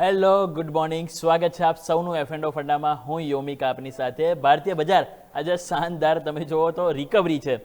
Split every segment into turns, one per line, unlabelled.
Hello, good morning. સ્વાગત છે આપ સૌનું એફ&ઓ ફંડામાં. હું યોમિક આપની સાથે. ભારતીય બજાર આજે શાનદાર તમે જુઓ તો રિકવરી છે.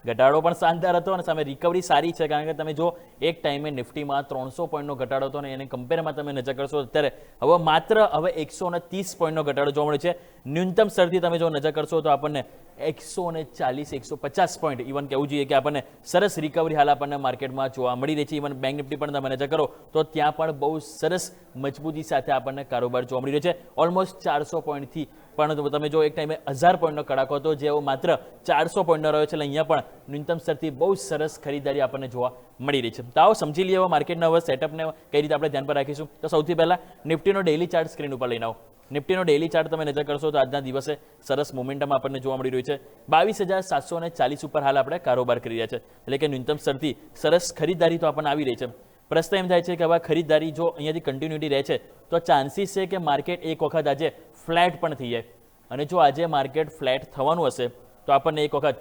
ઘટાડો પણ શાનદાર હતો અને સામે રિકવરી સારી છે, કારણ કે તમે જો એક ટાઈમે નિફ્ટીમાં 300 પોઈન્ટનો ઘટાડો હતો અને એને કમ્પેરમાં તમે નજર કરશો અત્યારે હવે 130 પોઈન્ટનો ઘટાડો જોવા મળ્યો છે. ન્યૂનતમ સ્તરથી તમે જો નજર કરશો તો આપણને 140-150 પોઈન્ટ ઇવન કહેવું જોઈએ કે આપણને સરસ રિકવરી હાલ આપણને માર્કેટમાં જોવા મળી રહી છે. ઇવન બેંક નિફ્ટી પણ તમે નજર કરો તો ત્યાં પણ બહુ સરસ મજબૂતી સાથે આપણને કારોબાર જોવા મળી રહ્યો છે. ઓલમોસ્ટ 400 પોઈન્ટથી પણ તમે જો એક ટાઈમે 1000 પોઈન્ટનો કડાકો હતો, જેવો માત્ર 400 પોઈન્ટનો રહ્યો છે. એટલે અહીંયા પણ ન્યૂનતમ સ્તરથી બહુ સરસ ખરીદારી આપણને જોવા મળી રહી છે. તો આવો સમજી લઈએ માર્કેટના હવે સેટઅપને કઈ રીતે આપણે ધ્યાન પર રાખીશું. તો સૌથી પહેલાં નિફ્ટીનો ડેઇલી ચાર્ટ સ્ક્રીન ઉપર લઈને આવો. નિફ્ટીનો ડેઇલી ચાર્ટ તમે નજર કરશો તો આજના દિવસે સરસ મોમેન્ટમ આપણને જોવા મળી રહ્યું છે. 22,740 ઉપર હાલ આપણે કારોબાર કરી રહ્યા છે. એટલે કે ન્યૂનતમ સ્તરથી સરસ ખરીદારી તો આપણને આવી રહી છે. પ્રશ્ન એમ થાય છે કે હવે ખરીદારી જો અહીંયાથી કન્ટિન્યુટી રહે છે તો ચાન્સીસ છે કે માર્કેટ એક વખત આજે ફ્લેટ પણ થઈ જાય. અને જો આજે માર્કેટ ફ્લેટ થવાનું હશે તો આપણને એક વખત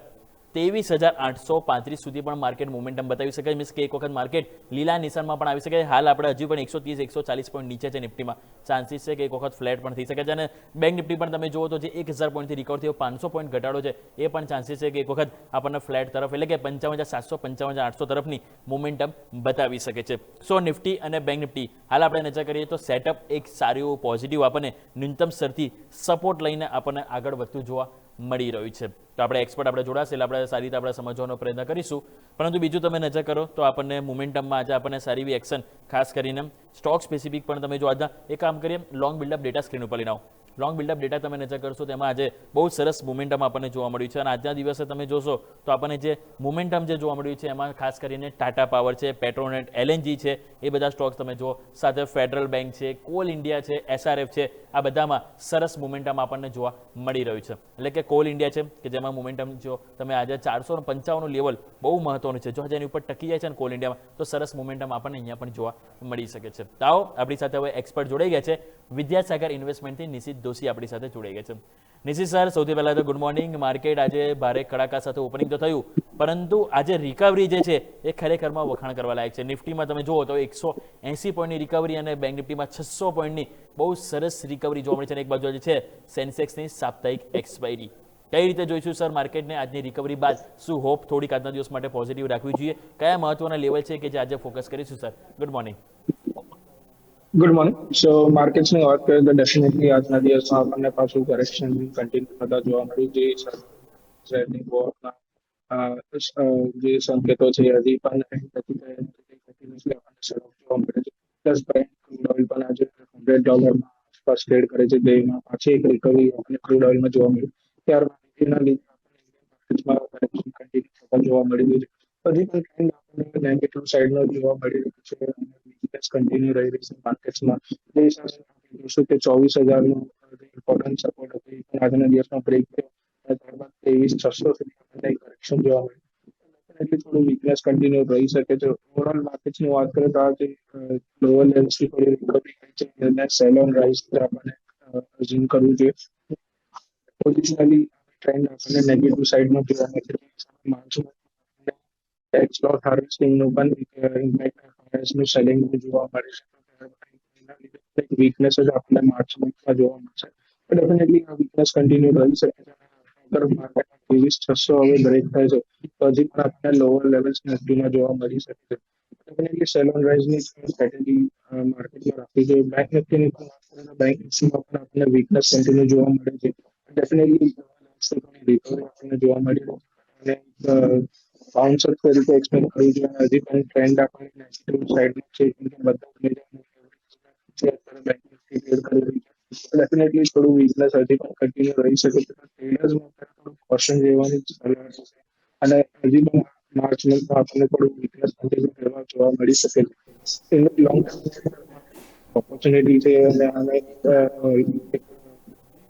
23,835 સુધી પણ માર્કેટ મોમેન્ટમ બતાવી શકે. મીન્સ કે એક વખત માર્કેટ લીલા નિશાનમાં પણ આવી શકે. હાલ આપણે હજી પણ 130-140 પોઈન્ટ નીચે છે નિફ્ટીમાં. ચાન્સીસ છે કે એક વખત ફ્લેટ પણ થઈ શકે છે. અને બેંક નિફ્ટી પણ તમે જુઓ તો જે 1000 પોઈન્ટથી રિકવર થયો 500 પોઈન્ટ ઘટાડો છે, એ પણ ચાન્સીસ છે કે એક વખત આપણને ફ્લેટ તરફ એટલે કે 55,700 55,800 તરફની મોમેન્ટમ બતાવી શકે છે. સો નિફ્ટી અને બેંક નિફ્ટી હાલ આપણે નજર કરીએ તો સેટઅપ એક સારું એવું પોઝિટિવ આપણને ન્યૂનતમ સ્તરથી સપોર્ટ લઈને આપણને આગળ વધતું જોવા મળી રહ્યું છે. તો આપણે એક્સપર્ટ આપણે જોડાશે એટલે આપણે સારી રીતે આપણે સમજવાનો પ્રયત્ન કરીશું. પરંતુ બીજું તમે નજર કરો તો આપણને મોમેન્ટમમાં આજે આપણને સારી એવી એક્શન, ખાસ કરીને સ્ટોક સ્પેસિફિક પણ તમે જો આજના એક કામ કરીએ લોંગ બિલ્ડઅપ ડેટા સ્ક્રીન ઉપર લઈને આવો. લોંગ બિલ્ડઅપ ડેટા તમે નજર કરશો તેમાં આજે બહુ સરસ મોમેન્ટમ આપણને જોવા મળ્યું છે. અને આજના દિવસે તમે જોશો તો આપણને જે મોમેન્ટમ જે જોવા મળ્યું છે એમાં ખાસ કરીને ટાટા પાવર છે, પેટ્રોનેટ, એલએનજી છે, એ બધા સ્ટોક્સ તમે જુઓ. સાથે ફેડરલ બેંક છે, કોલ ઇન્ડિયા છે, એસઆરએફ છે, આ બધામાં સરસ મોમેન્ટમ આપણને જોવા મળી રહ્યું છે. એટલે કે કોલ ઇન્ડિયા છે કે જેમાં મોમેન્ટમ જો તમે આજે 455 લેવલ બહુ મહત્વનું છે. જો આજે એની ઉપર ટકી જાય છે ને કોલ ઇન્ડિયામાં તો સરસ મોમેન્ટમ આપણને અહીંયા પણ જોવા મળી શકે છે. તો આવો આપણી સાથે હવે એક્સપર્ટ જોડાઈ ગયા છે. વિદ્યાસાગર ઇન્વેસ્ટમેન્ટથી નિશિત દોશી આપણી સાથે જોડાઈ ગયા છે. નિશિત સર, સૌથી પહેલાં તો ગુડ મોર્નિંગ. માર્કેટ આજે ભારે કડાકા સાથે ઓપનિંગ તો થયું, પરંતુ આજે રિકવરી જે છે એ ખરેખરમાં વખાણ કરવા લાયક છે. નિફ્ટીમાં તમે જુઓ તો 180 પોઈન્ટની રિકવરી અને બેંક નિફ્ટીમાં 600 પોઈન્ટની બહુ સરસ રિકવરી જોવા મળી છે. અને એક બાજુ જે છે સેન્સેક્સની સાપ્તાહિક એક્સપાયરી. કઈ રીતે જોઈશું સર માર્કેટને આજની રિકવરી બાદ? શું હોપ થોડીક આજના દિવસ માટે પોઝિટિવ રાખવી જોઈએ? કયા મહત્વના લેવલ છે કે જે આજે ફોકસ કરીશું sir? Good morning.
Good morning. So માર્કેટ્સની વાત કરીએ તો ડેફિનેટલી આજના દિવસમાં આપણને પાછું કરેક્શન કન્ટિન્યુ થતા જોવા મળ્યું. જે સંકેતો છે હજી પણ જોવા મળે છે. પ્લસ ઓઇલ પણ આજે $100 આસપાસ ટ્રેડ કરે છે. જેમાં પાછી એક રિકવરી અને ક્રૂડ ઓઇલમાં જોવા મળ્યું. ત્યારબાદ એના લીધે જોવા મળી રહ્યું છે. હજી પણ ટ્રેન્ડ આપણને નેગેટિવ સાઈડનો જોવા મળી રહ્યું છે. કન્ટિન્યુ રહી રહી છે માર્કેટ્સમાં. જે હિસાબે જોઈશું કે 24,000નું ઇમ્પોર્ટન્ટ સપોર્ટ હતો એ પણ આજના દિવસમાં બ્રેક થયો. ત્યારબાદ 23,600 સુધી કરેક્શન જોવા મળ્યું. એટલે થોડું વીકનેસ કન્ટિન્યુ રહી શકે છે. ઓવરઓલ માર્કેટ્સની વાત કરીએ તો આજે લોઅર લેવલ્સથી થોડી રિકવરી થઈ છે. એને સેલ ઓન રાઇઝ આપણને ઝૂમ કરવું જોઈએ. પોઝિશનલી ટ્રેન્ડ આપણને નેગેટિવ સાઈડમાં જોવા મળે છે. ટેક્સ લોસ હાર્વેસ્ટિંગનું પણ ઇમ્પેક્ટ સેલિંગ જોવા મળે છે. વીકનેસ જ આપણને માર્ચમાં જોવા મળશે. ડેફિનેટલી આ વીકનેસ કન્ટિન્યુ રહી શકે છે. અગર માર્કેટમાં 23,600 હવે બ્રેક થાય છે તો હજી પણ આપણને લોઅર લેવલ્સ નિફ્ટીમાં જોવા મળી શકે છે. ડેફિનેટલી સેલ ઓન રાઇઝની સ્ટ્રેટેજી માર્કેટમાં રાખવી જોઈએ. બેંક નિફ્ટીની પણ વાત કરીએ તો બેંક નિફ્ટીમાં પણ આપણને વીકનેસ કન્ટિન્યુ જોવા મળે છે. ડેફિનેટલી રિકવરી આપણને જોવા મળી રહી છે. અને બાઉન્સર તરીકે એક્સપેક્ટ કરવું જોઈએ. હજી પણ ટ્રેન્ડ આપણને નેગેટિવ સાઈડમાં છે. ડેફિનેટલી થોડું વીકનેસ હજી પણ કન્ટિન્યુ રહી શકે છે. ટ્રેડર્સમાં થોડું કોશન રહેવાની સલાહ છે. અને હજી પણ માર્ચ મંથમાં આપણને થોડું વીકનેસ કન્ટિન્યુ કરવા જોવા મળી શકે છે. લોંગ ઓપોર્ચ્યુનિટી છે અને આને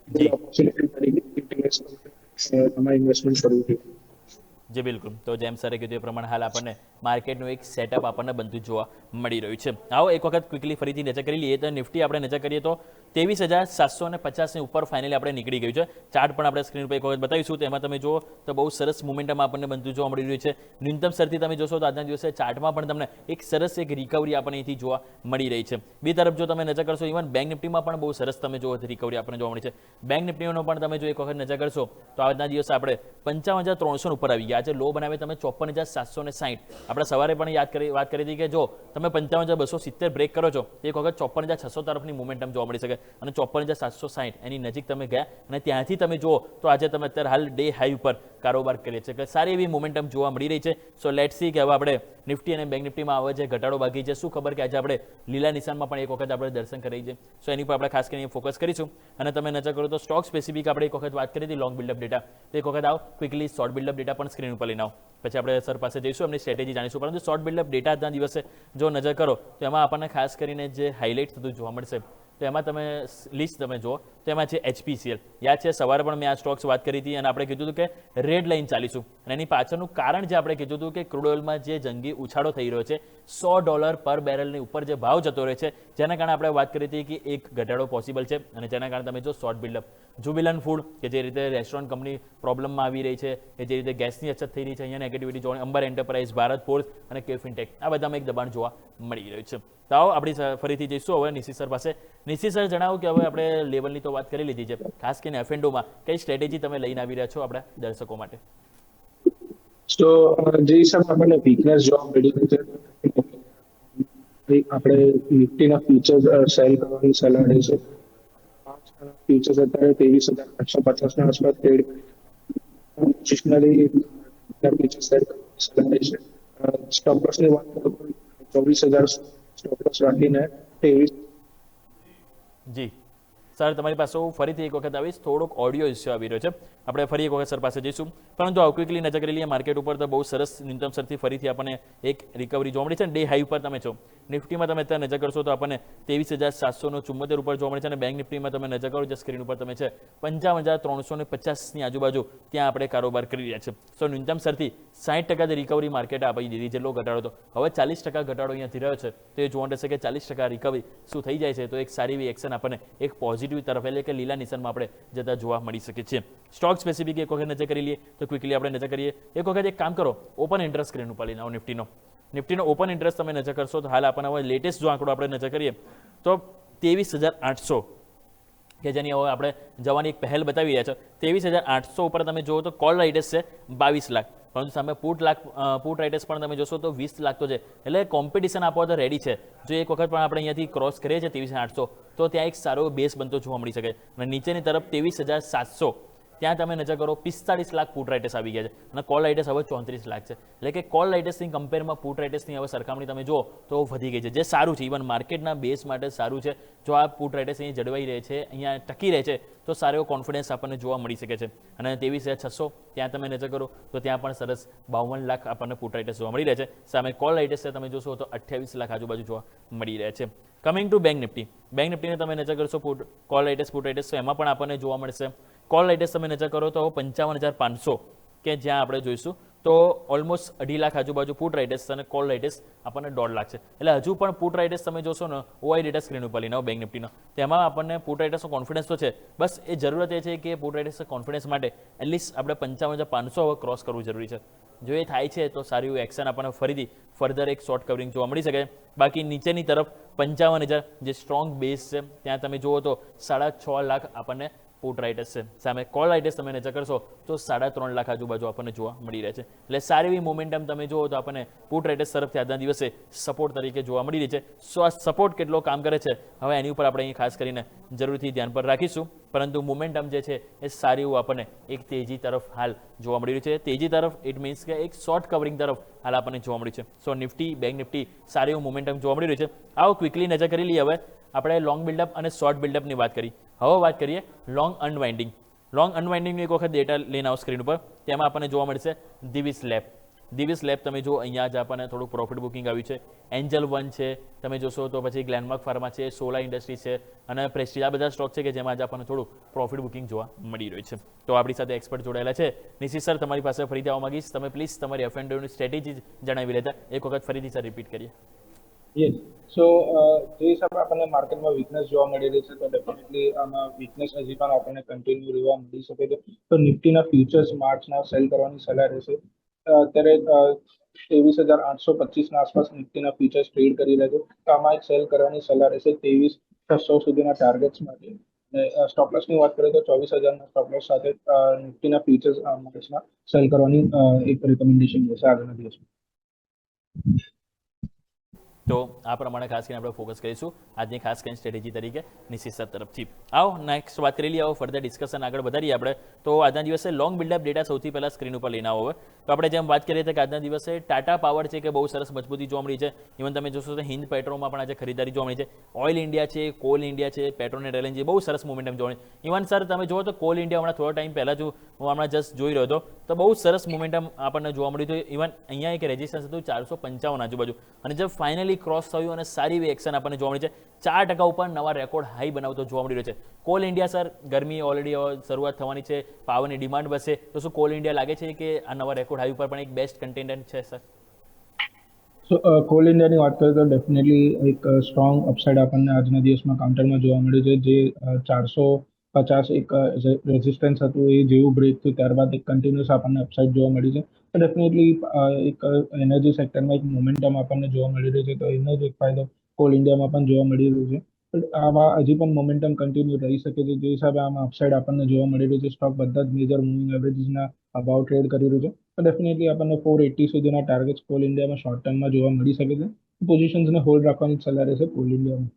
જી
ઓપોર્ચ્યુનિટી તરીકે તમારે ઇન્વેસ્ટમેન્ટ કરવું જોઈએ.
જી બિલકુલ, તો જેમ સરે કીધું એ પ્રમાણે હાલ આપણને માર્કેટનું એક સેટઅપ આપણને બનતું જોવા મળી રહ્યું છે. આવો એક વખત ક્વિકલી ફરીથી નજર કરી લઈએ તો નિફ્ટી આપણે નજર કરીએ તો 23,750ની ઉપર ફાઇનલી આપણે નીકળી ગયું છે. ચાર્ટ પણ આપણે સ્ક્રીન પર એક વખત બતાવીશું, તો એમાં તમે જુઓ તો બહુ સરસ મોમેન્ટમ આપણને બનતું જોવા મળી રહ્યું છે. ન્યૂનતમ સ્તરથી તમે જોશો તો આજના દિવસે ચાર્ટમાં પણ તમને એક સરસ એક રિકવરી આપણને અહીંથી જોવા મળી રહી છે. બે તરફ જો તમે નજર કરશો, ઇવન બેંક નિફ્ટીમાં પણ બહુ સરસ તમે જો રિકવરી આપણને જોવા મળી છે. બેંક નિફ્ટીનો પણ તમે જો એક વખત નજર કરશો તો આજના દિવસે આપણે 55,300 ઉપર આવી ગયા છે. લો બનાવે તમે 54,760. આપણે સવારે પણ વાત કરી હતી કે જો તમે 55,270 બ્રેક કરો છો તો એક વખત 54,600 તરફની મોમેન્ટમ જોવા મળી શકે અને 54,760 એની નજીક તમે ગયા અને ત્યાંથી તમે જુઓ તો આજે તમે અત્યારે હાલ ડે હાઈ ઉપર કારોબાર કરીએ છીએ. સારી એવી મોમેન્ટમ જોવા મળી રહી છે. સો લેટ્સ સી કે હવે આપણે નિફ્ટી અને બેંક નિફ્ટીમાં આવે છે ઘટાડો બાકી છે. શું ખબર કે આજે આપણે લીલા નિશાનમાં પણ એક વખત આપણે દર્શન કરી છે. સો એની પર આપણે ખાસ કરીને ફોકસ કરીશું. અને તમે નજર કરો તો સ્ટોક સ્પેસિફિક આપણે એક વખત વાત કરી હતી લોંગ બિલ્ડઅપ ડેટા, તો એક વખત આવો ક્વિકલી શોર્ટ બિલ્ડઅપ ડેટા પણ સ્ક્રીન ઉપર લઈને આવો, પછી આપણે સર પાસે જઈશું, એમની સ્ટ્રેટેજી જાણીશું. પરંતુ શોર્ટ બિલ્ડઅપ ડેટા આજના દિવસે જો નજર કરો તો એમાં આપણને ખાસ કરીને જે હાઇલાઇટ થતું જોવા મળશે તો એમાં તમે લિસ્ટ તમે જુઓ તો એમાં છે HPCL. યાદ છે સવારે પણ મેં આ સ્ટોક્સ વાત કરી હતી અને આપણે કીધું હતું કે રેડ લાઇન ચાલીશું અને એની પાછળનું કારણ જે આપણે કીધું હતું કે ક્રૂડ ઓઇલમાં જે જંગી ઉછાળો થઈ રહ્યો છે, $100 પર બેરલની ઉપર જે ભાવ જતો રહે છે, જેના કારણે આપણે વાત કરી હતી કે એક ઘટાડો પોસિબલ છે. અને જેના કારણે તમે જો શોર્ટ બિલ્ડઅપ જુબિલન્ટ ફૂડ કે જે રીતે રેસ્ટોરન્ટ કંપની પ્રોબ્લેમમાં આવી રહી છે, કે જે રીતે ગેસની અછત થઈ રહી છે, અહીંયા નેગેટિવિટી જોવા, અંબર એન્ટરપ્રાઇઝ, ભારત ફોર્સ અને કે ફિનટેક, આ બધામાં એક દબાણ જોવા મળી રહ્યું છે. તો આવો આપણી ફરીથી જઈશું હવે નિશી સર પાસે. નિશી સર જણાવો કે હવે આપણે લેવલની તો વાત કરી લીધી છે, ખાસ કરીને F&Oમાં કઈ સ્ટ્રેટેજી તમે લઈને આવી રહ્યા છો આપણા દર્શકો માટે?
તો જે હિસાબે આપણને વીકનેસ જોવા મળી રહી છે, આપણે નિફ્ટીના ફ્યુચર્સ સેલ કરવાની સલાહ રહે છે. ફ્યુચર્સ અત્યારે 23,850 ના આસપાસ ટ્રેડ પોઝિશનલી ફ્યુચર સેલ કરવાની સલાહ રહે છે. સ્ટોપ લોસની વાત કરું તો 24,000 સ્ટોપ લોસ રાખીને 23.
જી સર, તમારી પાસે હું ફરીથી એક વખત આવીશ, થોડોક ઓડિયો ઇસ્યુ આવી રહ્યો છે, આપણે ફરી એક વખત સર પાસે જઈશું. પરંતુ આવ ક્વિકલી નજર કરી લઈએ માર્કેટ ઉપર તો બહુ સરસ ન્યૂનતમ સ્તરથી ફરીથી આપણને એક રિકવરી જોવા મળી છે. ડે હાઈ ઉપર તમે છો નિફ્ટીમાં તમે અત્યારે નજર કરશો તો આપણને 23,774 ઉપર જોવા મળે છે અને બેંક નિફ્ટીમાં તમે નજર કરો જે સ્ક્રીન ઉપર તમે છે 55,350ની આજુબાજુ ત્યાં આપણે કારોબાર કરી રહ્યા છે. સો ન્યૂનતમ સ્તરથી 60% રિકવરી માર્કેટે આપી દીધી, જેટલો ઘટાડો તો હવે 40% ઘટાડો અહીંયાથી રહ્યો છે. તો એ જોવાનું રહેશે કે 40% રિકવરી શું થઈ જાય છે તો એક સારી એવી એક્શન આપણને એક પોઝિટિવ તરફ એટલે કે લીલા નિશાનમાં આપણે જતા જોવા મળી શકે છે. સ્ટોક સ્પેસિફિક એક વખત નજર કરી લઈએ તો ક્વિકલી આપણે નજર કરીએ. એક વખત એક કામ કરો, ઓપન ઇન્ટરેસ્ટ સ્ક્રીન ઉપર લઈને આવો નિફ્ટીનો ઓપન ઇન્ટરેસ્ટ તમે નજર કરશો તો હાલ આપણને હવે લેટેસ્ટ જો આંકડો આપણે નજર કરીએ તો 23,800 કે જેની હવે આપણે જવાની એક પહેલ બતાવી રહ્યા છે. 23,800 ઉપર તમે જુઓ તો કોલ રાઇટર્સ છે 22 લાખ, પરંતુ સામે પુટ રાઇટર્સ પણ તમે જોશો તો 20 લાખ તો છે. એટલે કોમ્પિટિશન આપવા તો રેડી છે. જો એક વખત પણ આપણે અહીંયાથી ક્રોસ કરીએ છીએ 23,800 તો ત્યાં એક સારો બેઝ બનતો જોવા મળી શકે. અને નીચેની તરફ 23,700 ત્યાં તમે નજર કરો 45 લાખ પુટ રાઇટર્સ આવી ગયા છે અને કોલ રાઇટર્સ હવે 34 લાખ છે. એટલે કે કોલ રાઇટર્સની કમ્પેરમાં પુટ રાઇટર્સની હવે સરખામણી તમે જુઓ તો વધી ગઈ છે, જે સારું છે. ઇવન માર્કેટના બેઝ માટે સારું છે. જો આ પુટ રાઇટર્સ અહીં જળવાઈ રહે છે, અહીંયા ટકી રહે છે તો સારો એવો કોન્ફિડન્સ આપણને જોવા મળી શકે છે. અને 23,600 ત્યાં તમે નજર કરો તો ત્યાં પણ સરસ 52 લાખ આપણને પુટ રાઇટર્સ જોવા મળી રહે છે. સામે કોલ રાઇટર્સ તમે જોશો તો 28 લાખ આજુબાજુ જોવા મળી રહે છે. કમિંગ ટુ બેંક નિફ્ટીને તમે નજર કરશો કોલ રાઇટર્સ પુટ રાઇટર્સ તો એમાં પણ આપણને જોવા મળશે. કોલ રાઇટર્સ તમે નજર કરો તો 55,500 કે જ્યાં આપણે જોઈશું તો ઓલમોસ્ટ 2.5 લાખ આજુબાજુ પુટ રાઇટર્સ અને કોલ રાઇટર્સ આપણને 1.5 લાખ છે. એટલે હજુ પણ પુટ રાઇટર્સ તમે જોશો ને ઓઆઈ ડેટા સ્ક્રીન ઉપર લઈને બેંક નિફ્ટીનો, તેમાં આપણને પુટ રાઇટર્સનો કોન્ફિડન્સ તો છે. બસ એ જરૂરત એ છે કે પુટ રાઇટર્સ કોન્ફિડન્સ માટે એટલીસ્ટ આપણે 55,500 હવે ક્રોસ કરવું જરૂરી છે. જો એ થાય છે તો સારું એવું એક્શન આપણને ફરીથી ફર્ધર એક શોર્ટ કવરિંગ જોવા મળી શકે. બાકી નીચેની તરફ 55,000 જે સ્ટ્રોંગ બેઝ છે ત્યાં તમે જુઓ તો 6.5 લાખ આપણને પુટ રાઇટર્સ છે. સામે કોલ રાઇટર્સ તમે નજર કરશો તો 3.5 લાખ આજુબાજુ આપણને જોવા મળી રહે છે. એટલે સારી એવી મોમેન્ટમ તમે જુઓ તો આપણને પુટ રાઇટર્સ તરફથી આજના દિવસે સપોર્ટ તરીકે જોવા મળી રહી છે. સો આ સપોર્ટ કેટલો કામ કરે છે હવે એની ઉપર આપણે અહીં ખાસ કરીને જરૂરથી ધ્યાન પર રાખીશું. પરંતુ મોમેન્ટમ જે છે એ સારી એવું આપણને એક તેજી તરફ હાલ જોવા મળી રહ્યું છે. તેજી તરફ ઇટ મીન્સ કે એક શોર્ટ કવરિંગ તરફ હાલ આપણને જોવા મળ્યું છે. સો નિફ્ટી બેંક નિફ્ટી સારી એવું મોમેન્ટમ જોવા મળી રહ્યું છે. આવો ક્વિકલી નજર કરી લઈએ. હવે આપણે લોંગ બિલ્ડઅપ અને શોર્ટ બિલ્ડઅપની વાત કરી, હવે વાત કરીએ લોંગ અનવાઇન્ડિંગની એક વખત ડેટા લઈને આવો સ્ક્રીન ઉપર. તેમાં આપણને જોવા મળશે દિવિસ લેબ. દિવ્યસ લેબ તમે જો અહીંયા જ આપણને થોડું પ્રોફિટ બુકિંગ આવ્યું છે, એન્જલ વન છે તમે જોશો તો પછી ગ્લેનમાર્ક ફાર્મા છે, સોલા ઇન્ડસ્ટ્રીઝ છે અને પ્રેસ્ટીજ, આ બધા સ્ટોક છે કે જેમાં આજે આપણને થોડું પ્રોફિટ બુકિંગ જોવા મળી રહ્યું છે. તો આપણી સાથે એક્સપર્ટ જોડાયેલા છે. નિશિત સર, તમારી પાસે ફરીથી આવવા માંગીશ, તમે પ્લીઝ તમારી એફ&ઓની સ્ટ્રેટેજી જણાવી લેતા એક વખત ફરીથી સર રિપીટ કરીએ.
યસ. સો જે હિસાબે આપણને માર્કેટમાં વીકનેસ જોવા મળી રહી છે, તો ડેફિનેટલી આમાં વીકનેસ હજી પણ આપણને કન્ટિન્યુ રહેવા મળી શકે છે. તો નિફ્ટીના ફ્યુચર્સ માર્ચના સેલ કરવાની સલાહ રહેશે. અત્યારે 23,825ના આસપાસ નિફ્ટીના ફ્યુચર્સ ટ્રેડ કરી રહ્યા છે. તો આમાં એક સેલ કરવાની સલાહ રહેશે 23,600 સુધીના ટાર્ગેટ્સ માટે. અને સ્ટોપલોસની વાત કરીએ તો 24,000ના સ્ટોપલોસ સાથે નિફ્ટીના ફ્યુચર્સ માર્ચમાં સેલ કરવાની એક રિકમેન્ડેશન રહેશે આગળના દિવસમાં.
તો આ પ્રમાણે ખાસ કરીને આપણે ફોકસ કરીશું આજની ખાસ કરીને સ્ટ્રેટેજી તરીકે નિશિત સર તરફથી. આવો નેક્સ્ટ વાત કરી લઈએ, આવો ફર્ધર ડિસ્કશન આગળ વધારીએ આપણે. તો આજના દિવસે લોંગ બિલ્ડઅપ ડેટા સૌથી પહેલાં સ્ક્રીન ઉપર લઈને આવો. તો આપણે જેમ વાત કરીએ છીએ કે આજના દિવસે ટાટા પાવર છે કે બહુ સરસ મજબૂતી જોવા મળી છે. ઇવન તમે જોશો તો હિન્દ પેટ્રોલમાં પણ આજે ખરીદારી જોવા મળી છે. ઓઇલ ઇન્ડિયા છે, કોલ ઇન્ડિયા છે, પેટ્રોનેટ એલએનજી બહુ સરસ મોમેન્ટમ જોવા મળી. ઇવન સર તમે જુઓ તો કોલ ઇન્ડિયા હમણાં થોડો ટાઈમ પહેલાં હું હમણાં જસ્ટ જોઈ રહ્યો હતો તો બહુ સરસ મોમેન્ટમ આપણને જોવા મળ્યું હતું. ઇવન અહીંયા એક રેઝિસ્ટન્સ હતું 455 આજુબાજુ, અને જબ ફાઇનલી ક્રોસ થયું અને સારી એવી એક્શન આપણને જોવા મળી છે. 4% ઉપર નવા રેકોર્ડ હાઈ બનાવતો જોવા મળી રહ્યો છે. કોલ ઇન્ડિયા સર, ગરમી ઓલરેડી શરૂઆત થવાની છે, પાવરની ડિમાન્ડ વધશે, તો શું કોલ ઇન્ડિયા લાગે છે કે આ નવા રેકોર્ડ હાઈ ઉપર પણ એક બેસ્ટ કન્ટેન્ડન્ટ છે સર?
સો કોલ ઇન્ડિયાની વાત કરીએ તો ડેફિનેટલી એક સ્ટ્રોંગ અપસાઇડ આપણને આજના દિવસમાં કાઉન્ટરમાં જોવા મળ્યું છે. જે 450 એક રેઝિસ્ટન્સ હતું એ જેવું બ્રેક થયું ત્યારબાદ એક કન્ટિન્યુઅસ આપણને અપસાઇડ જોવા મળી છે. તો ડેફિનેટલી એક એનર્જી સેક્ટરમાં એક મોમેન્ટમ આપણને જોવા મળી રહ્યું છે. તો એનો જ એક ફાયદો કોલ ઇન્ડિયામાં પણ જોવા મળી રહ્યો છે. આમાં હજી પણ મોમેન્ટમ કન્ટિન્યુ રહી શકે છે. જે હિસાબે આમાં અપસાઇડ આપણને જોવા મળી રહ્યું છે. સ્ટોક બધા જ મેજર મૂવિંગ એવરેજીસના અભાવ ટ્રેડ કરી રહ્યું છે. તો ડેફિનેટલી આપણને 480 સુધીના ટાર્ગેટ્સ કોલ ઇન્ડિયામાં શોર્ટ ટર્મમાં જોવા મળી શકે છે. પોઝિશન્સને હોલ્ડ રાખવાની સલાહ રહેશે કોલ ઇન્ડિયામાં.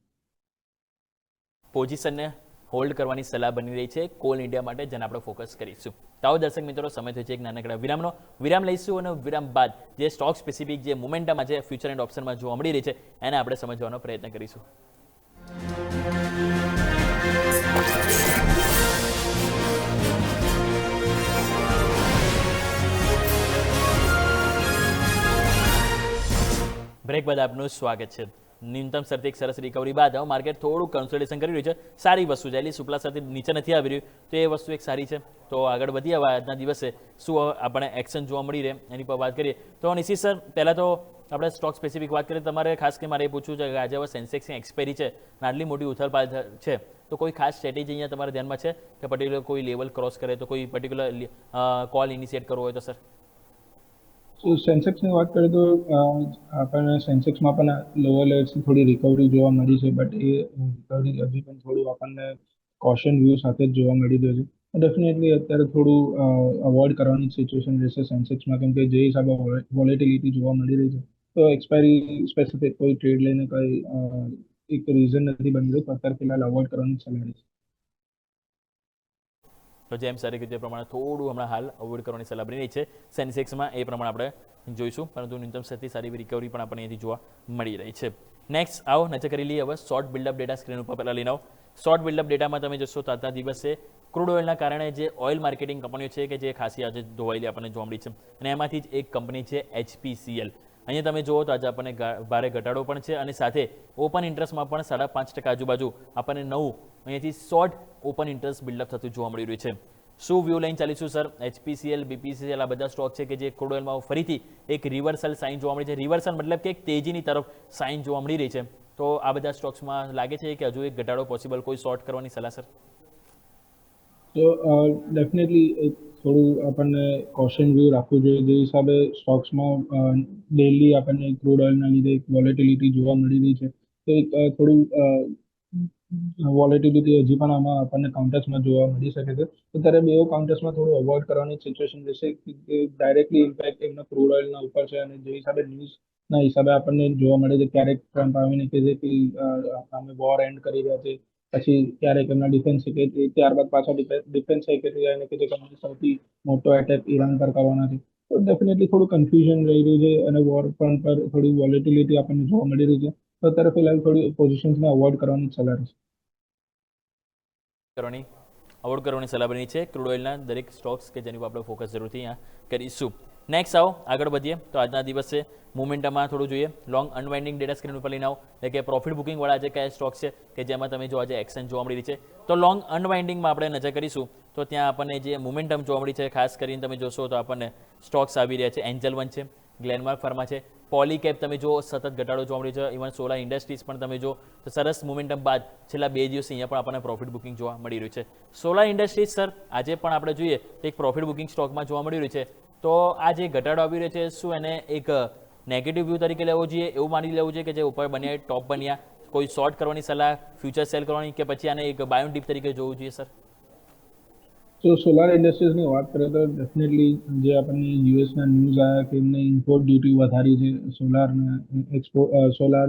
પોઝિશનને હોલ્ડ કરવાની સલાહ બની રહી છે કોલ ઇન્ડિયા માટે, જેને આપણે ફોકસ કરીશું. તો આવો દર્શક મિત્રો, સમય થયો છે એક નાનકડા વિરામનો. વિરામ લઈશું અને વિરામ બાદ જે સ્ટોક સ્પેસિફિક જે મોમેન્ટમ આજે ફ્યુચર એન્ડ ઓપ્શનમાં જોવા મળી રહી છે એને આપણે સમજવાનો પ્રયત્ન કરીશું. બ્રેક બાદ આપનું સ્વાગત છે. ન્યૂનતમ સ્તરથી એક સરસ રિકવરી બાદ હવે માર્કેટ થોડું કન્સોલિડેશન કરી રહ્યું છે. સારી વસ્તુ છે, એટલે સુપલા સાથે નીચે નથી આવી રહ્યું, તો એ વસ્તુ એક સારી છે. તો આગળ વધીએ હવે આજના દિવસે શું આપણે એક્શન જોવા મળી રહે એની પર વાત કરીએ. તો નિશિત સર, પહેલાં તો આપણે સ્ટોક સ્પેસિફિક વાત કરીએ. તમારે ખાસ કરીને મારે એ પૂછવું છે કે આજે હવે સેન્સેક્સની એક્સપાયરી છે, આટલી મોટી ઉથલપાલ છે, તો કોઈ ખાસ સ્ટ્રેટેજી અહીંયા તમારા ધ્યાનમાં છે કે પર્ટિક્યુલર કોઈ લેવલ ક્રોસ કરે તો કોઈ પર્ટિક્યુલર કોલ ઇનિશિએટ કરવો હોય તો સર?
સેન્સેક્સની વાત કરીએ તો આપણને સેન્સેક્સમાં પણ લોઅર લેવલ્સથી થોડી રિકવરી જોવા મળી છે. બટ એ રિકવરી હજી પણ થોડું આપણને કોશન વ્યૂ સાથે જ જોવા મળી રહ્યું છે. ડેફિનેટલી અત્યારે થોડું અવોઇડ કરવાની સિચ્યુએશન રહેશે સેન્સેક્સમાં, કેમ કે જે હિસાબે વોલેટિલિટી જોવા મળી રહી છે, તો એક્સપાયરી સ્પેસિફિક કોઈ ટ્રેડ લઈને કંઈ એક રીઝન નથી બની રહ્યું. તો અત્યારે ફિલહાલ અવોઇડ કરવાની સલાહ રહેશે.
તો જેમ સરે કીધું એ પ્રમાણે થોડું હમણાં હાલ અવોઇડ કરવાની સલાહ બની રહી છે સેન્સેક્સમાં, એ પ્રમાણે આપણે જોઈશું. પરંતુ ન્યૂનતમ સ્તરથી સારી એવી રિકવરી પણ આપણને અહીંથી જોવા મળી રહી છે. નેક્સ્ટ આવો નજર કરી લઈએ હવે શોર્ટ બિલ્ડઅપ ડેટા સ્ક્રીન ઉપર પહેલાં લઈને આવો. શોર્ટ બિલ્ડઅપ ડેટામાં તમે જોશો તો આજના દિવસે ક્રૂડ ઓઇલના કારણે જે ઓઇલ માર્કેટિંગ કંપનીઓ છે કે જે ખાસી આજે ધોવાયેલી આપણને જોવા મળી છે, અને એમાંથી જ એક કંપની છે HPCL. અહીંયા તમે જુઓ તો આજે આપણને ભારે ઘટાડો પણ છે, અને સાથે ઓપન ઇન્ટરેસ્ટમાં પણ 5.5% આજુબાજુ આપણને નવું અહીંયાથી શોર્ટ ઓપન ઇન્ટરેસ્ટ બિલ્ડઅપ થતું જોવા મળી રહ્યું છે. શું વ્યૂ લઈને ચાલીશું સર? HPCL, BPCL આ બધા સ્ટોક છે કે જે ક્રૂડ ઓઇલમાં ફરીથી એક રિવર્સલ સાઇન જોવા મળી છે. રિવર્સલ મતલબ કે એક તેજીની તરફ સાઇન જોવા મળી રહી છે. તો આ બધા સ્ટોક્સમાં લાગે છે કે હજુ એક ઘટાડો પોસિબલ, કોઈ શોર્ટ કરવાની સલાહ સર?
તો ડેફિનેટલી એક થોડું આપણને કોશન વ્યૂ રાખવું જોઈએ. જે હિસાબે સ્ટોક્સમાં ડેલી આપણને ક્રૂડ ઓઇલના લીધે એક વોલેટિલિટી જોવા મળી રહી છે, તો એક થોડું વોલેટિલિટી હજી પણ આમાં આપણને કાઉન્ટર્સમાં જોવા મળી શકે છે. તો ત્યારે બે કાઉન્ટર્સમાં થોડું અવોઇડ કરવાની સિચ્યુએશન રહેશે. ડાયરેક્ટલી ઇમ્પેક્ટ એમના ક્રૂડ ઓઇલના ઉપર છે, અને જે હિસાબે ન્યૂઝના હિસાબે આપણને જોવા મળે છે ક્યારેક ટ્રમ્પ આવીને કહે છે કે અમે વોર એન્ડ કરી રહ્યા છે, પછી ક્યારેક એમના ડિફેન્સ સેક્રેટરી ત્યારબાદ પાછા ડિફેન્સ સેક્રેટરી આવીને કહે છે કે અમે સૌથી મોટો એટેક ઈરાન પર કરવાના છે. તો ડેફિનેટલી થોડું કન્ફ્યુઝન રહી રહ્યું છે, અને વોર ફ્રન્ટ પર થોડી વોલેટિલિટી આપણને જોવા મળી રહી છે. તો અત્યારે ફિલહાલ થોડી પોઝિશન્સને અવોઇડ કરવાની સલાહ રહેશે.
અવોઇડ કરવાની સલાહ બની છે ક્રૂડ ઓઇલના દરેક સ્ટોક્સ કે જેની પર આપણે ફોકસ જરૂરથી અહીંયા કરીશું. નેક્સ્ટ આવો આગળ વધીએ તો આજના દિવસે મોમેન્ટમમાં થોડું જોઈએ લોંગ અનવાઇન્ડિંગ ડેટા સ્ક્રીન ઉપર લઈને આવો એટલે કે પ્રોફિટ બુકિંગ વાળા જે કયા સ્ટોક છે કે જેમાં તમે જો આજે એક્શન જોવા મળી રહી છે તો લોંગ અનવાઇન્ડિંગમાં આપણે નજર કરીશું તો ત્યાં આપણને જે મોમેન્ટમ જોવા મળી છે ખાસ કરીને તમે જોશો તો આપણને સ્ટોક્સ આવી રહ્યા છે એન્જલ વન છે ગ્લેનમાર્ક ફાર્મા છે પોલીકેપ તમે જો સતત ઘટાડો જોવા મળ્યો છે ઇવન સોલાર ઇન્ડસ્ટ્રીઝ પણ તમે જો તો સરસ મોમેન્ટમ બાદ છેલ્લા 2 દિવસ અહીંયા પણ આપણને પ્રોફિટ બુકિંગ જોવા મળી રહ્યું છે સોલાર ઇન્ડસ્ટ્રીઝ સર આજે પણ આપણે જોઈએ તો એક પ્રોફિટ બુકિંગ સ્ટોકમાં જોવા મળી રહ્યું છે તો આ જે ઘટાડો આવી રહ્યો છે શું એને એક નેગેટિવ વ્યૂ તરીકે લેવો જોઈએ એવું માની લેવું જોઈએ કે જે ઉપર બન્યા ટોપ બન્યા કોઈ શોર્ટ કરવાની સલાહ ફ્યુચર સેલ કરવાની કે પછી આને એક બાયોન ડીપ તરીકે જોવું જોઈએ સર
તો સોલાર ઇન્ડસ્ટ્રીઝની વાત કરીએ તો ડેફિનેટલી જે આપણને યુએસના ન્યૂઝ આવ્યા કે એમને ઇમ્પોર્ટ ડ્યુટી વધારી છે સોલાર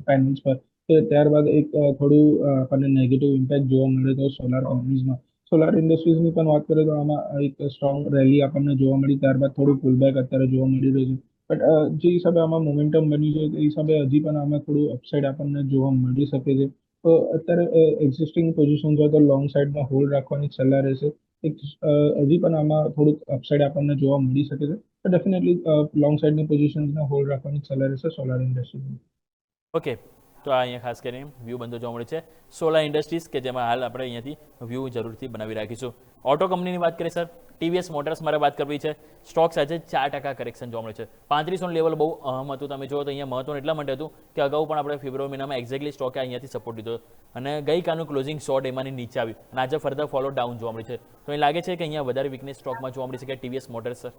પેનલ્સ પર તો ત્યારબાદ એક થોડું આપણને નેગેટિવ ઇમ્પેક્ટ જોવા મળે તો સોલાર કંપનીઝમાં સોલાર ઇન્ડસ્ટ્રીઝની પણ વાત કરીએ તો આમાં એક સ્ટ્રોંગ રેલી આપણને જોવા મળી ત્યારબાદ થોડું પુલબેક અત્યારે જોવા મળી રહ્યું છે બટ જે હિસાબે આમાં મોમેન્ટમ બન્યું છે તે હિસાબે હજી પણ આમાં થોડું અપસાઇડ આપણને જોવા મળી શકે છે તો અત્યારે એક્ઝિસ્ટિંગ પોઝિશન જો તો લોંગ સાઈડમાં હોલ્ડ રાખવાની સલાહ રહેશે હજી પણ આમાં થોડુંક અપસાઇડ આપણને જોવા મળી શકે છે તો ડેફિનેટલી લોંગ સાઈડની પોઝિશન્સને હોલ્ડ રાખવાની સલાહ રહેશે સોલાર ઇન્ડસ્ટ્રીઝની
ઓકે તો આ અહીંયા ખાસ કરીને વ્યૂ બંધો જોવા મળે છે સોલાર ઇન્ડસ્ટ્રીઝ કે જેમાં હાલ આપણે અહીંયાથી વ્યૂ જરૂરથી બનાવી રાખીશું ઓટો કંપનીની વાત કરીએ સર ટીવીએસ મોટર્સ મારે વાત કરવી છે સ્ટોક્સ આજે 4% કરેક્શન જોવા મળે છે 35નું લેવલ બહુ અહમ હતું તમે જુઓ તો અહીંયા મહત્વનું એટલા માટે હતું કે અગાઉ પણ આપણે ફેબ્રુઆરી મહિનામાં એક્ઝેક્ટલી સ્ટોકે અહીંયાથી સપોર્ટ લીધો અને ગઈકાલનું ક્લોઝિંગ 100 ડેમાંની નીચે આવ્યું અને આજે ફર્ધર ફોલો ડાઉન જોવા મળી છે તો એ લાગે છે કે અહીંયા વધારે વીકનેસ સ્ટોકમાં જોવા મળી શકે ટીવીએસ મોટર્સ સર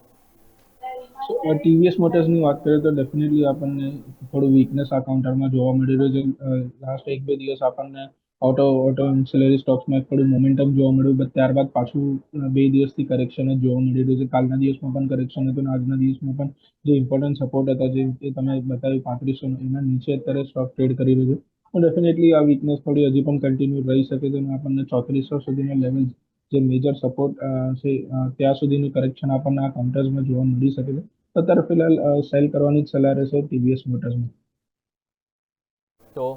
ટીવીએસ મોટર્સની વાત કરીએ તો ડેફિનેટલી આપણને થોડું વીકનેસ આ કાઉન્ટરમાં જોવા મળી રહ્યું છે લાસ્ટ 1-2 દિવસ આપણને ઓટો ઇન્સ્યુલરી સ્ટોક્સમાં થોડું મોમેન્ટમ જોવા મળ્યું બટ ત્યારબાદ પાછું 2 દિવસથી કરેક્શન જ જોવા મળી રહ્યું છે કાલના દિવસમાં પણ કરેક્શન હતું અને આજના દિવસમાં પણ જે ઇમ્પોર્ટન્ટ સપોર્ટ હતા જે તમે બતાવ્યું 3500 એના નીચે અત્યારે સ્ટોક ટ્રેડ કરી રહ્યું છે તો ડેફિનેટલી આ વીકનેસ થોડી હજી પણ કન્ટિન્યુ રહી શકે છે અને આપણને 3400 સુધીના લેવલ જે મેજર સપોર્ટ છે ત્યાં સુધીનું કરેક્શન આપણને આ કાઉન્ટર્સમાં જોવા મળી શકે છે અત્યારે ફિલહાલ સેલ કરવાની જ સલાહ રહેશે ટીવીએસ મોટર્સમાં
તો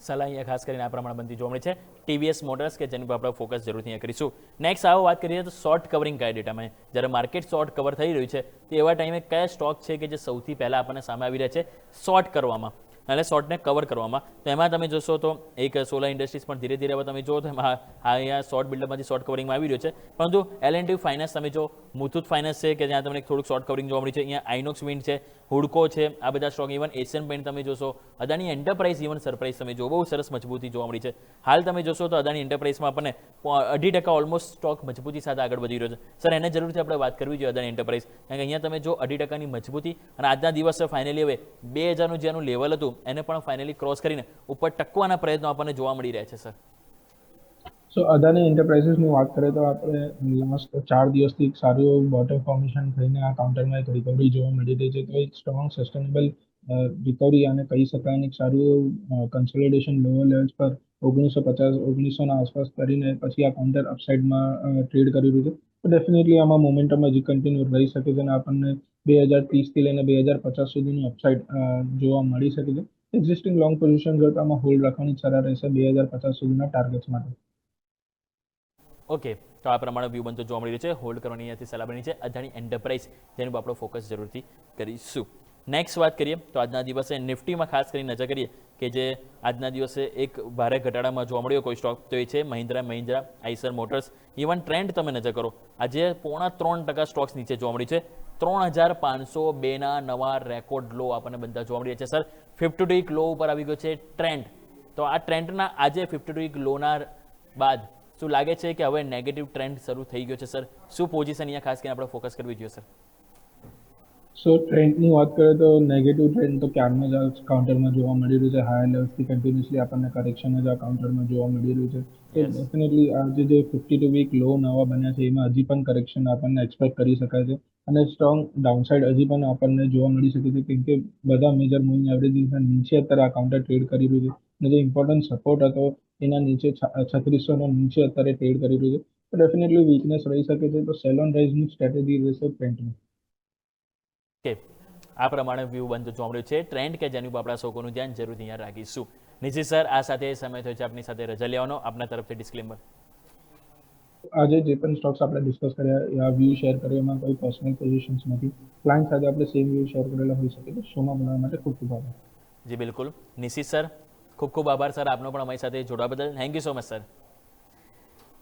સલાહ અહીંયા ખાસ કરીને આ પ્રમાણે બનતી જોવા મળે છે ટીવીએસ મોટર્સ કે જેની પર આપણે ફોકસ જરૂરથી અહીંયા કરીશું નેક્સ્ટ આવો વાત કરીએ તો શોર્ટ કવરિંગ કયા ડેટામાં જ્યારે માર્કેટ શોર્ટ કવર થઈ રહ્યું છે તો એવા ટાઈમે કયા સ્ટોક છે કે જે સૌથી પહેલાં આપણને સામે આવી રહ્યા છે શોર્ટ કરવામાં એટલે શોર્ટને કવર કરવામાં તો એમાં તમે જોશો તો એક સોલાર ઇન્ડસ્ટ્રીઝ પણ ધીરે ધીરે હવે તમે જો તો એમાં અહીંયા શોર્ટ બિલ્ડઅપમાંથી શોર્ટ કવરિંગમાં આવી રહ્યો છે પરંતુ L&T ફાઇનાન્સ તમે જો મુથુટ ફાઇનાન્સ છે કે જ્યાં તમને થોડુંક શોર્ટ કવરિંગ જોવા મળ્યું છે અહીંયા આઇનોક્સ વિન્ડ છે હુડકો છે આ બધા સ્ટોક ઇવન એશિયન પેન્ટ તમે જોશો અદાણી એન્ટરપ્રાઇઝ ઇવન સરપ્રાઇઝ તમે જો બહુ સરસ મજબૂતી જોવા મળી છે હાલ તમે જોશો તો અદાણી એન્ટરપ્રાઇઝમાં આપણને 2.5% ઓલમોસ્ટ સ્ટોક મજબૂતી સાથે આગળ વધી રહ્યો છે સર એને જરૂરથી આપણે વાત કરવી જોઈએ અદાણી એન્ટરપ્રાઇઝ કારણ કે અહીંયા તમે જો 2.5%ની મજબૂતી અને આજના દિવસે ફાઇનલી હવે 2000નું જેનું લેવલ હતું એને પણ ફાઇનલી ક્રોસ કરીને ઉપર ટકવાના પ્રયત્નો આપણને જોવા મળી રહ્યા છે સર
સો અદાણી એન્ટરપ્રાઇઝીસની વાત કરીએ તો આપણે લાસ્ટ 4 દિવસથી એક સારું એવું બોટમ ફોર્મેશન થઈને આ કાઉન્ટરમાં એક રિકવરી જોવા મળી રહી છે તો એક સ્ટ્રોંગ સસ્ટેનેબલ રિકવરી અને કહી શકાય અને એક સારું એવું કન્સોલિડેશન લોઅર લેવલ્સ પર 1950-1900ના આસપાસ કરીને પછી આ કાઉન્ટર અપસાઇડમાં ટ્રેડ કરી રહ્યું છે તો ડેફિનેટલી આમાં મોમેન્ટમ હજી કન્ટિન્યુ રહી શકે છે અને આપણને 2030થી લઈને 2050 સુધીની અપસાઇડ જોવા મળી શકે છે એક્ઝિસ્ટિંગ લોંગ પોઝિશન જો તો આમાં હોલ્ડ રાખવાની સલાહ રહેશે 2050 સુધીના ટાર્ગેટ્સ માટે
ઓકે તો આ પ્રમાણે વ્યૂ બનતો જોવા મળી રહ્યું છે હોલ્ડ કરવાની અહીંયાથી સલાહ બની છે અદાણી એન્ટરપ્રાઇઝ જેનું આપણો ફોકસ જરૂરથી કરીશું નેક્સ્ટ વાત કરીએ તો આજના દિવસે નિફ્ટીમાં ખાસ કરીને નજર કરીએ કે જે આજના દિવસે એક ભારે ઘટાડામાં જોવા મળ્યો કોઈ સ્ટોક તો એ છે Mahindra Eicher motors even trend તમે નજર કરો આજે 3.5% સ્ટોક્સ નીચે જોવા મળી છે 3502ના નવા રેકોર્ડ લો આપણને બધા જોવા મળી રહ્યા છે સર 52 વીક લો ઉપર આવી ગયો છે ટ્રેન્ડ તો આ ટ્રેન્ડના આજે 52 વીક લોના બાદ શું લાગે છે કે હવે નેગેટિવ ટ્રેન્ડ શરૂ થઈ ગયો છે સર શું પોઝિશન અહીંયા ખાસ કરીને આપણે ફોકસ કરવી જોઈએ સર
સો ટ્રેન્ડની વાત કરીએ તો નેગેટિવ ટ્રેન્ડ તો ક્યારના જ આ કાઉન્ટરમાં જોવા મળી રહ્યું છે હાયર લેવલ્સથી કન્ટિન્યુઅસલી આપણને કરેક્શન જ આ કાઉન્ટરમાં જોવા મળી રહ્યું છે તો ડેફિનેટલી આજે જે 52 વીક લો નવા બન્યા છે એમાં હજી પણ કરેક્શન આપણને એક્સપેક્ટ કરી શકાય છે અને સ્ટ્રોંગ ડાઉનસાઇડ હજી પણ આપણને જોવા મળી શકે છે કેમ કે બધા મેજર મૂવિંગ એવરેજીસના નીચે અત્યારે આ કાઉન્ટર ટ્રેડ કરી રહ્યું છે અને જે ઇમ્પોર્ટન્ટ સપોર્ટ હતો એના નીચે 3600ના નીચે અત્યારે ટ્રેડ કરી રહ્યું છે તો ડેફિનેટલી વીકનેસ રહી શકે છે તો સેલ ઓન રાઇઝની સ્ટ્રેટેજી રહેશે ટ્રેન્ડની
કે આ પ્રમાણે વ્યૂ બનતો જોવા મળ્યું છે ટ્રેન્ડ કે જેની ઉપર આપણા સૌકોનું ધ્યાન જરૂરથી અહીંયા રાખીશું નિશિત સર આ સાથે સમય થયો છે આપની સાથે રજા લેવાનો આપના તરફથી ડિસ્ક્લેમર
આજે જે પણ સ્ટોક્સ આપણે ડિસ્કસ કર્યા યા વ્યૂ શેર કર્યો એમાં કોઈ પર્સનલ પોઝિશન્સ નથી. ક્લાયન્ટ સાથે આપણે સેમ વ્યૂ શેર કરેલા હોઈ શકે તો શોમાં બનાવવા માટે ખૂબ ખૂબ આભાર.
જી બિલકુલ. નિશિત સર, ખૂબ ખૂબ આભાર સર આપનો પણ અમારી સાથે જોડવા બદલ. Thank you so much sir.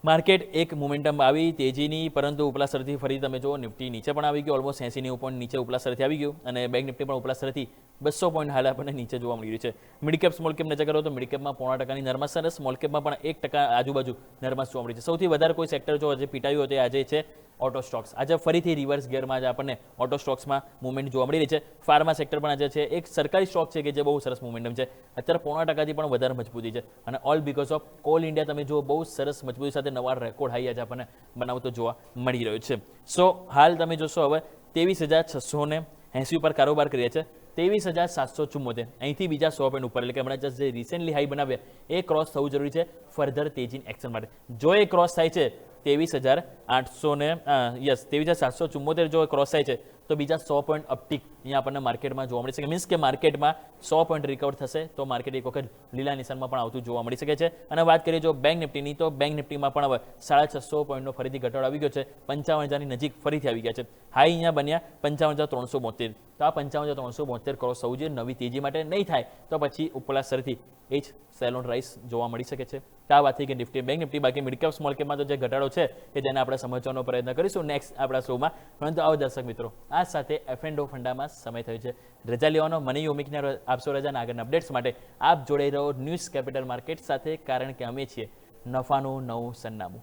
Market એક મોમેન્ટમ આવી તેજીની, પરંતુ ઉપલા સ્તરથી ફરી તમે જો નિફ્ટી નીચે પણ આવી ગયું, ઓલમોસ્ટ 80-90 પોઈન્ટ નીચે ઉપલા સ્તરથી આવી ગયું, અને બેંક નિફ્ટી પણ ઉપલા સ્તરથી 200 પોઈન્ટ હાલ આપણને નીચે જોવા મળી રહ્યું છે. મિડ કેપ સ્મોલ કેપ નજર કરો તો મિડ કેપમાં 0.5% નરમાશ અને સ્મોલ કેપમાં પણ 1% આજુબાજુ નરમાશ જોવા મળી છે. સૌથી વધારે કોઈ સેક્ટર જો આજે પીટાયું હતું આજે છે ઓટો સ્ટોક્સ. આજે ફરીથી રિવર્સ ગિયરમાં આજે આપણને ઓટો સ્ટોક્સમાં મુવમેન્ટ જોવા મળી રહી છે. ફાર્મા સેક્ટર પણ આજે છે એક સરકારી સ્ટોક છે કે જે બહુ સરસ મોમેન્ટમ છે, અત્યારે 0.5% પણ વધારે મજબૂતી છે, અને all because of call India તમે જો બહુ સરસ મજબૂતી સાથે નવા રેકોર્ડ હાઈ આજે આપણને બનાવતો જોવા મળી રહ્યો છે. સો હાલ તમે જોશો હવે 23,680 ઉપર કારોબાર કરીએ છે. 23,774 અહીંથી બીજા 100 પોઈન્ટ ઉપર, એટલે કે હમણાં જે રિસેન્ટલી હાઈ બનાવ્યા એ ક્રોસ થવું જરૂરી છે ફર્ધર તેજી એક્શન માટે. જો એ ક્રોસ થાય છે 23,774 જો ક્રોસ થાય છે તો બીજા 100 પોઈન્ટ અપટીક અહીંયા આપણને માર્કેટમાં જોવા મળી શકે. મીન્સ કે માર્કેટમાં 100 પોઈન્ટ રિકવર થશે તો માર્કેટ એક વખત લીલા નિશાનમાં પણ આવતું જોવા મળી શકે છે. અને વાત કરીએ જો બેંક નિફ્ટીની, તો બેંક નિફ્ટીમાં પણ હવે 650 પોઈન્ટનો ફરીથી ઘટાડો આવી ગયો છે. 55,000ની નજીક ફરીથી આવી ગયા છે. હાઈ અહીંયા બન્યા 55,372. તો આ 55,372 ક્રોસ થવું જોઈએ નવી તેજી માટે. નહીં થાય તો પછી ઉપલા સ્તરથી એ જ સેલોન રાઇસ જોવા મળી શકે છે. આ વાત થઈ કે નિફ્ટી બેંક નિફ્ટી. બાકી મિડ કેપ સ્મોલ કેપમાં તો જે ઘટાડો છે કે જેને આપણે સમજવાનો પ્રયત્ન કરીશું નેક્સ્ટ આપણા શોમાં. પરંતુ આવો દર્શક મિત્રો, આ સાથે F&O ફંડામાં સમય થયો છે રજા લેવાનો. મને યોમિકને આપશો રજાના આગળના અપડેટ્સ માટે આપ જોડાઈ રહો ન્યૂઝ કેપિટલ માર્કેટ સાથે, કારણ કે અમે છીએ નફાનું નવું સરનામું.